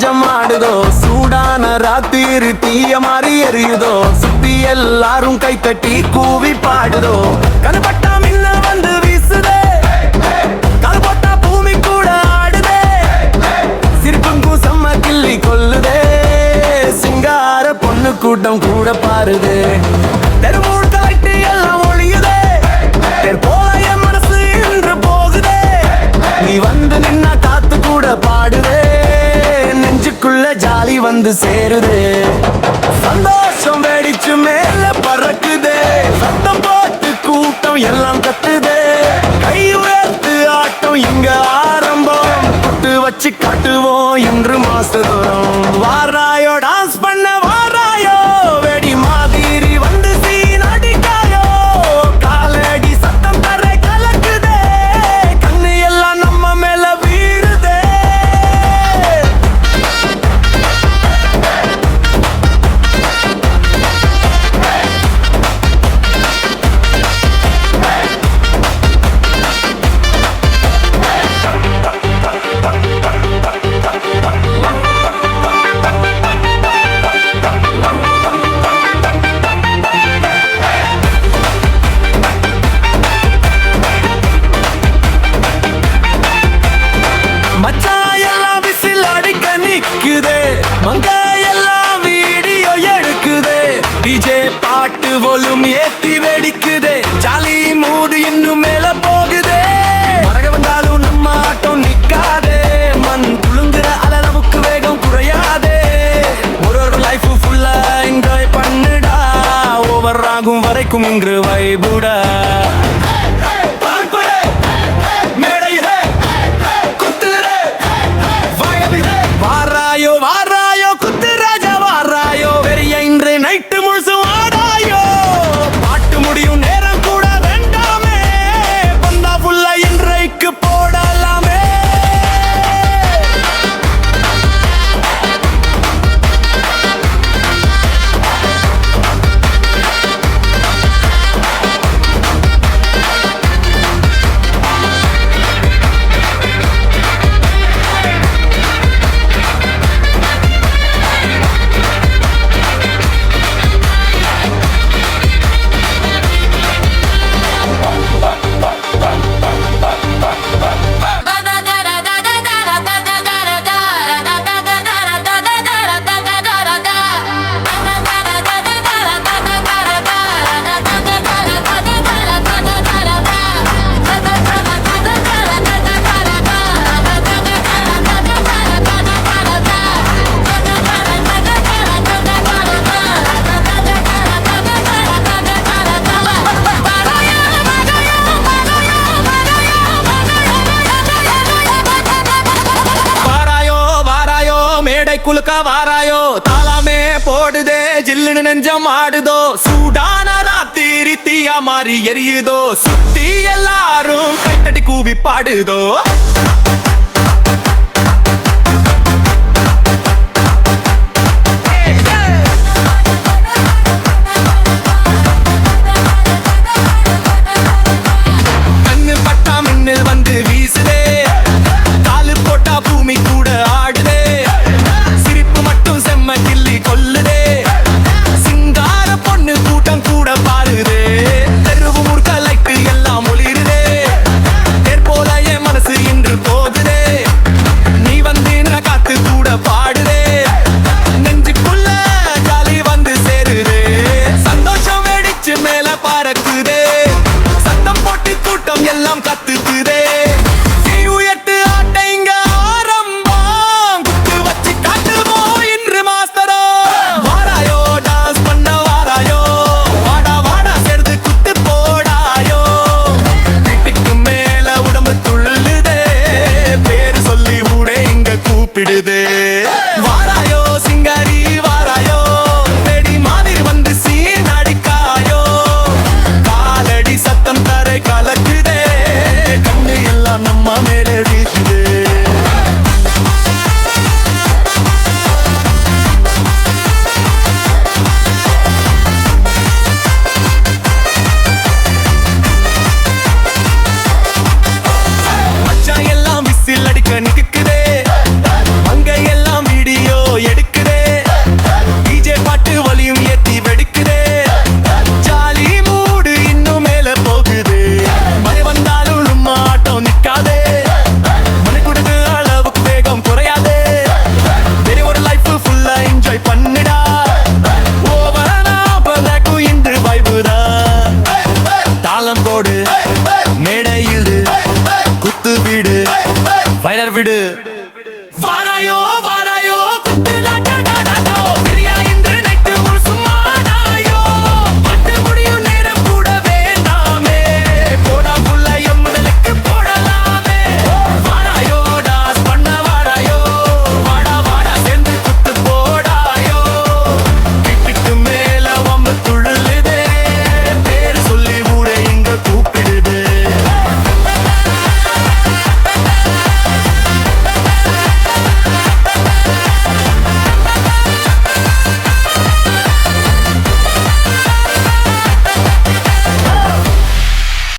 நெஞ்சம் ஆடுதோ, சூடான ராத்திரி தீய மாறி எரியுதோ, சுத்தி எல்லாரும் கை தட்டி கூவி பாடுதோ. கருப்பட்டா மின்ன வந்து வீசுதே, கருப்பட்டா பூமி கூட ஆடுதே, சிரிப்புங்கும் செம்ம கிள்ளி கொல்லுதே, சிங்கார பொண்ணு கூட்டம் கூட பாருதே. தெருவூர் கலட்டி எல்லாம் ஒளியுதே, போல என் மனசு இன்று போகுதே, நீ வந்து நின்னா காத்து கூட பாடுதே, நெஞ்சுக்குள்ள ஜாலி வந்து சேருதே. சந்தோஷம் வெடிச்சு மேல பறக்குதே, சத்தம் போட்டு கூட்டம் எல்லாம் கத்துதே, கை உயர்த்து ஆட்டம் இங்க ஆரம்பம், புட்டு வச்சு காட்டுவோம் இன்று மாசதோறும். வாராயோ டான்ஸ் பண்ண வாராயோ, வெடி மாதிரி வந்து சீன் அடிக்காயோ, காலடி சத்தம் தர கலக்குதே, கண்ணு எல்லாம் நம்ம மேல வீடுதே. மச்சாயெல்லாம் விசில் அடிக்க நிக்குதே, மங்காயெல்லாம் வீடியோ எடுக்குதே, டிஜே பாட்டு வால்யூம் ஏத்தி வெடிக்குதே, ஜாலி மூடு இன்னும் மேல போகுதே. மரக வந்தாலும் நம்ம ஆட்டம் நிக்காதே, மண் குலுங்குற அளவுக்கு வேகம் குறையாதே, ஒரு லைஃப் ஃபுல்லா என்ஜாய் பண்ணுடா, ஓவர் ஆகும் வரைக்கும் இங்கு வைபுடா. வாராயோ வாராயோ குத்து ராஜா வாராயோ, வெறிய இன்று நைட்டு முழுசும் ஆடாயோ, பாட்டு முடியும் நேரம் கூட வேண்டாமே, பந்தா புல்லா இன்றைக்கு போடலாமே. குலுக்க வாராயோ, தாளாமே போடுதே, ஜில்லுன்னு நெஞ்சம் ஆடுதோ, சூடான ராத்திரி தீயா மாறி எரியுதோ, சுத்தி எல்லாரும் கைத்தட்டி கூவி பாடுதோ.